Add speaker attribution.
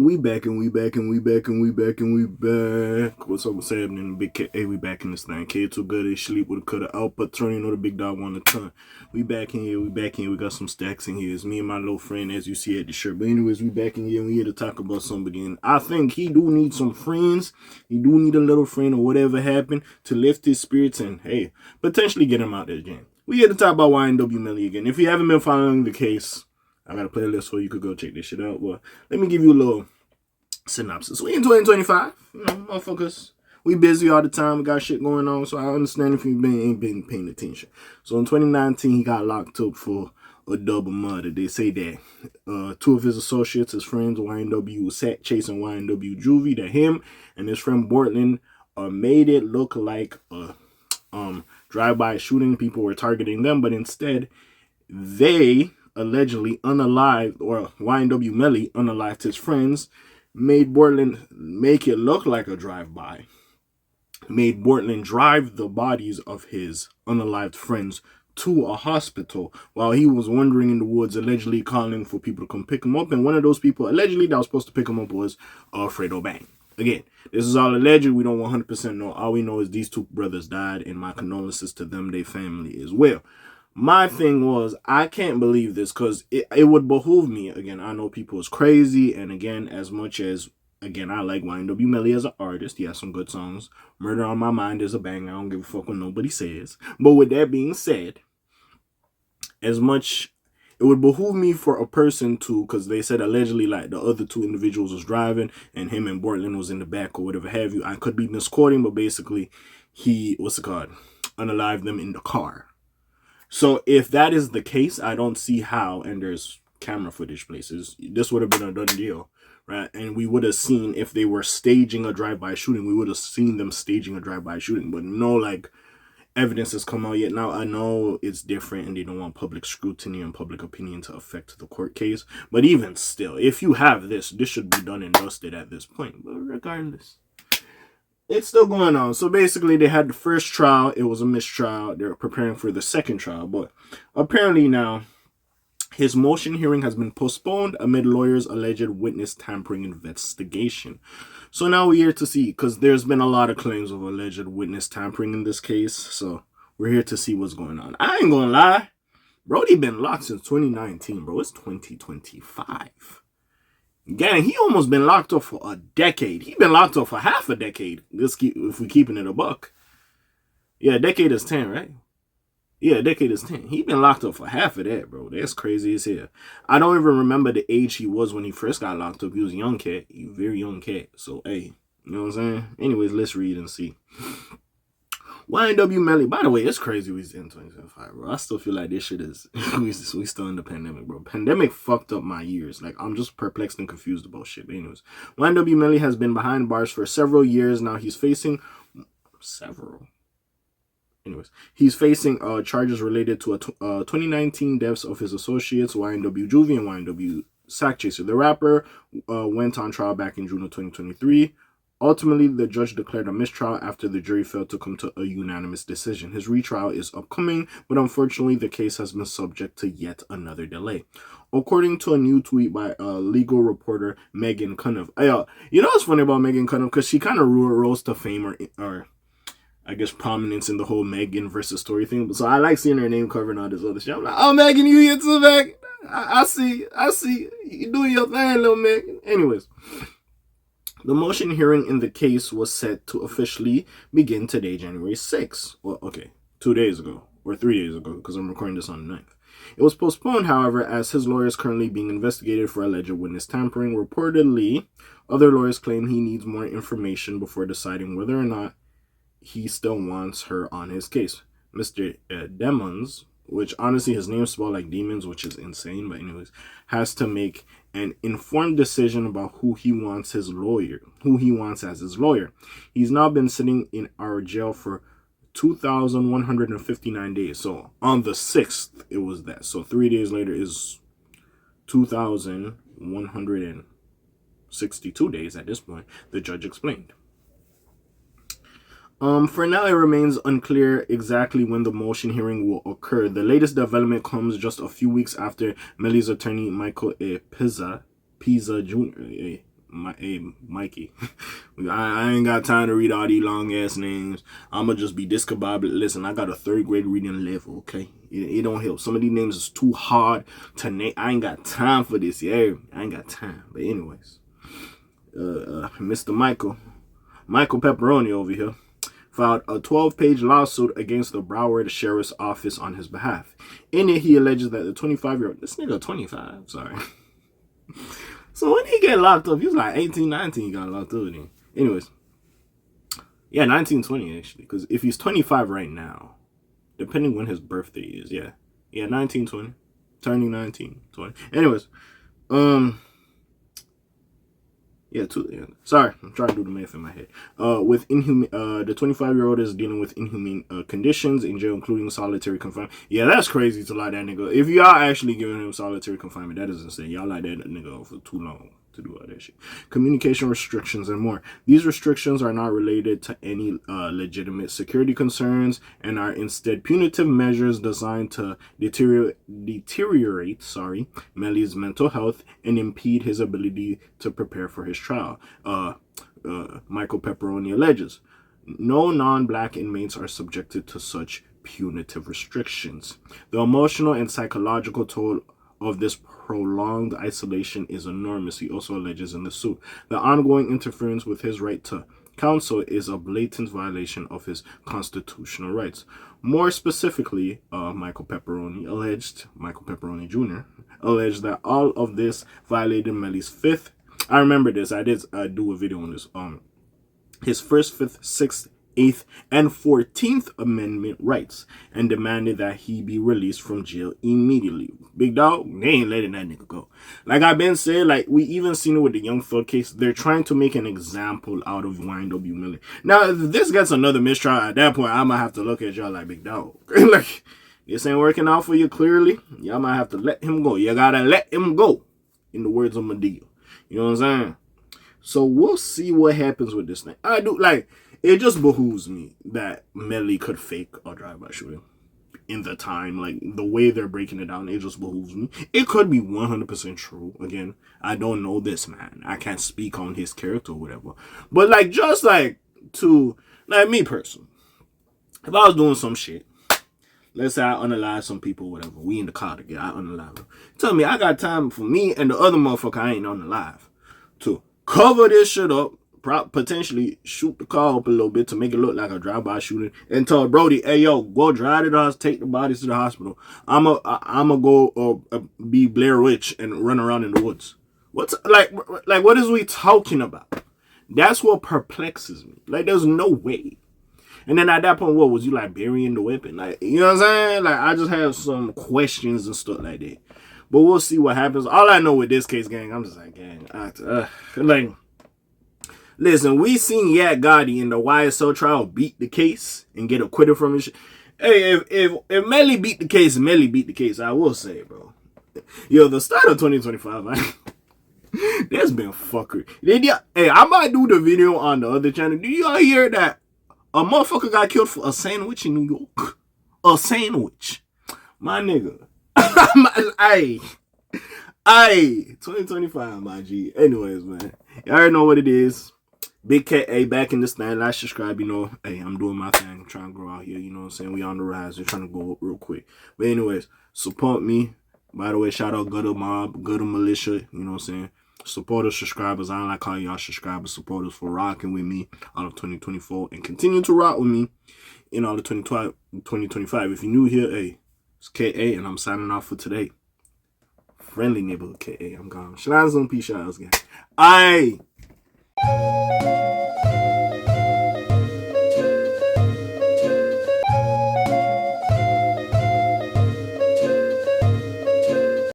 Speaker 1: we back and we back and we back and we back and we back. What's up? What's happening? Big K. Hey, we back in this thing. K too good. They sleep with a cutter output. Turn, you know the big dog on the ton. We back in here. We back in here. We got some stacks in here. It's me and my little friend, as you see at the shirt. But anyways, we back in here. And we here to talk about somebody. And I think he do need some friends. He do need a little friend or whatever happened to lift his spirits and hey, potentially get him out there again. We here to talk about YNW Melly again. If you haven't been following the case, I got a playlist so you could go check this shit out. Well, let me give you a little synopsis. We in 2025, you know, motherfuckers. We busy all the time. We got shit going on, so I understand if you ain't been paying attention. So in 2019, he got locked up for a double murder. They say that two of his associates, his friends, YNW, was chasing YNW Juvie, that him and his friend Bortland made it look like a drive-by shooting. People were targeting them, but instead, they allegedly unalived, or YNW Melly unalived his friends, made Bortland make it look like a drive-by, made Bortland drive the bodies of his unalived friends to a hospital while he was wandering in the woods, allegedly calling for people to come pick him up. And one of those people, allegedly, that was supposed to pick him up was Fredo Bang. Again, this is all alleged. We don't 100% know. All we know is these two brothers died, and my condolences to them, their family as well. My thing was, I can't believe this because it would behoove me. Again, I know people is crazy. And again, as much as, again, I like YNW Melly as an artist. He has some good songs. Murder on My Mind is a bang. I don't give a fuck what nobody says. But with that being said, as much, it would behoove me for a person to, because they said allegedly like the other two individuals was driving and him and Bortland was in the back or whatever have you. I could be misquoting, but basically he, unalived them in the car. So if that is the case, I don't see how, and there's camera footage places, this would have been a done deal, right? And we would have seen if they were staging a drive-by shooting, we would have seen them staging a drive-by shooting, but no, like, evidence has come out yet. Now, I know it's different and they don't want public scrutiny and public opinion to affect the court case, but even still, if you have this should be done and dusted at this point, but regardless. It's still going on. So basically, they had the first trial. It was a mistrial. They're preparing for the second trial. But apparently now, his motion hearing has been postponed amid lawyers' alleged witness tampering investigation. So now we're here to see, because there's been a lot of claims of alleged witness tampering in this case. So we're here to see what's going on. I ain't gonna lie. Brody been locked since 2019, bro. It's 2025. Gang, he almost been locked up for a decade. He been locked up for half a decade. If we keeping it a buck. Yeah, a decade is 10, right? Yeah, a decade is 10. He been locked up for half of that, bro. That's crazy as hell. I don't even remember the age he was when he first got locked up. He was a young cat. He was a very young cat. So, hey, you know what I'm saying? Anyways, let's read and see. YNW Melly. By the way, it's crazy we're in 2025, bro. I still feel like this shit is we still in the pandemic, bro. Pandemic fucked up my years. Like, I'm just perplexed and confused about shit. But anyways, YNW Melly has been behind bars for several years now. He's facing he's facing charges related to 2019 deaths of his associates YNW Juvie and YNW Sack Chaser. The rapper went on trial back in June of 2023. Ultimately, the judge declared a mistrial after the jury failed to come to a unanimous decision. His retrial is upcoming, but unfortunately, the case has been subject to yet another delay. According to a new tweet by legal reporter Megan Cunniff. You know what's funny about Megan Cunniff? Because she kind of rose to fame or I guess prominence in the whole Megan versus Story thing. So I like seeing her name cover and all this other shit. I'm like, oh, Megan, you here too, Megan? I see. You doing your thing, little Megan. Anyways. The motion hearing in the case was set to officially begin today, January 6th. Well, okay, 2 days ago, or 3 days ago, because I'm recording this on the 9th. It was postponed, however, as his lawyer is currently being investigated for alleged witness tampering. Reportedly, other lawyers claim he needs more information before deciding whether or not he still wants her on his case. Mr. Demons, which honestly his name is spelled like demons, which is insane, but anyways, has to make an informed decision about who he wants as his lawyer. He's now been sitting in our jail for 2,159 days. So on the 6th, it was that. So 3 days later is 2,162 days at this point, the judge explained. For now, it remains unclear exactly when the motion hearing will occur. The latest development comes just a few weeks after Melly's attorney, Michael Pizza Jr., Mikey. I ain't got time to read all these long ass names. I'ma just be discombobulated. Listen, I got a 3rd grade reading level, okay? It don't help. Some of these names is too hard to name. I ain't got time for this, yeah. I ain't got time. But anyways, Mr. Michael Pepperoni over here filed a 12-page lawsuit against the Broward Sheriff's Office on his behalf. In it, he alleges that the 25-year-old, this nigga 25, sorry. So when he get locked up, he was like 18, 19, he got locked up. Anyways, yeah, 19, 20 actually, because if he's 25 right now, depending when his birthday is, yeah, 19, 20, turning 19, 20. Anyways, sorry, I'm trying to do the math in my head. The 25-year-old is dealing with inhumane conditions in jail, including solitary confinement. Yeah, that's crazy to lie that nigga. If y'all actually giving him solitary confinement, that is insane. Y'all like that nigga for too long to do all that shit. Communication restrictions and more. These restrictions are not related to any legitimate security concerns and are instead punitive measures designed to deteriorate Melly's mental health and impede his ability to prepare for his trial. Michael Pepperoni alleges. No non-black inmates are subjected to such punitive restrictions. The emotional and psychological toll of this prolonged isolation is enormous, he also alleges in the suit. The ongoing interference with his right to counsel is a blatant violation of his constitutional rights. More specifically, Michael Pepperoni Jr. alleged that all of this violated Melly's 5th. I remember this. I did do a video on this. His 1st, 5th, 6th, 8th, and 14th Amendment rights, and demanded that he be released from jail immediately. Big dog, they ain't letting that nigga go. Like I've been saying, like we even seen it with the Young Thug case. They're trying to make an example out of YNW Melly. Now, if this gets another mistrial, at that point, I might have to look at y'all like, big dog. Like, this ain't working out for you clearly. Y'all might have to let him go. You gotta let him go, in the words of Medea. You know what I'm saying? So we'll see what happens with this thing. I do, like, it just behooves me that Melly could fake a drive-by shooting in the time. Like, the way they're breaking it down, it just behooves me. It could be 100% true. Again, I don't know this man. I can't speak on his character or whatever. But, like, just, like, to, like, me personally, if I was doing some shit, let's say I unalive some people, whatever, we in the car together, I unalive them. Tell me, I got time for me and the other motherfucker I ain't unalive to cover this shit up, potentially shoot the car up a little bit to make it look like a drive-by shooting, and tell Brody, hey, yo, go drive to the house, take the bodies to the hospital. I'ma go be Blair Witch and run around in the woods. What's, like, what is we talking about? That's what perplexes me. Like, there's no way. And then at that point, what was you, like, burying the weapon? Like, you know what I'm saying? Like, I just have some questions and stuff like that. But we'll see what happens. All I know with this case, gang, I'm just like, gang, like, listen, we seen Yak Gotti in the YSL trial beat the case and get acquitted from his shit. Hey, if Melly beat the case, Melly beat the case, I will say, bro. Yo, the start of 2025, man, there's been fuckery. Hey, I might do the video on the other channel. Do y'all hear that a motherfucker got killed for a sandwich in New York? A sandwich. My nigga. Hey, 2025, my G. Anyways, man, y'all already know what it is. Big K.A. back in this thing. Like, subscribe, you know. Hey, I'm doing my thing. I'm trying to grow out here, you know what I'm saying? We on the rise. We're trying to go up real quick. But anyways, support me. By the way, shout out Gutter Mob, Gutter Militia, you know what I'm saying? Supporters, subscribers. I don't like calling y'all subscribers, supporters for rocking with me all of 2024 and continue to rock with me in all of 2025. If you're new here, hey, it's K.A. and I'm signing off for today. Friendly neighborhood K.A. I'm gone. Shalom, peace out, guys. Aye.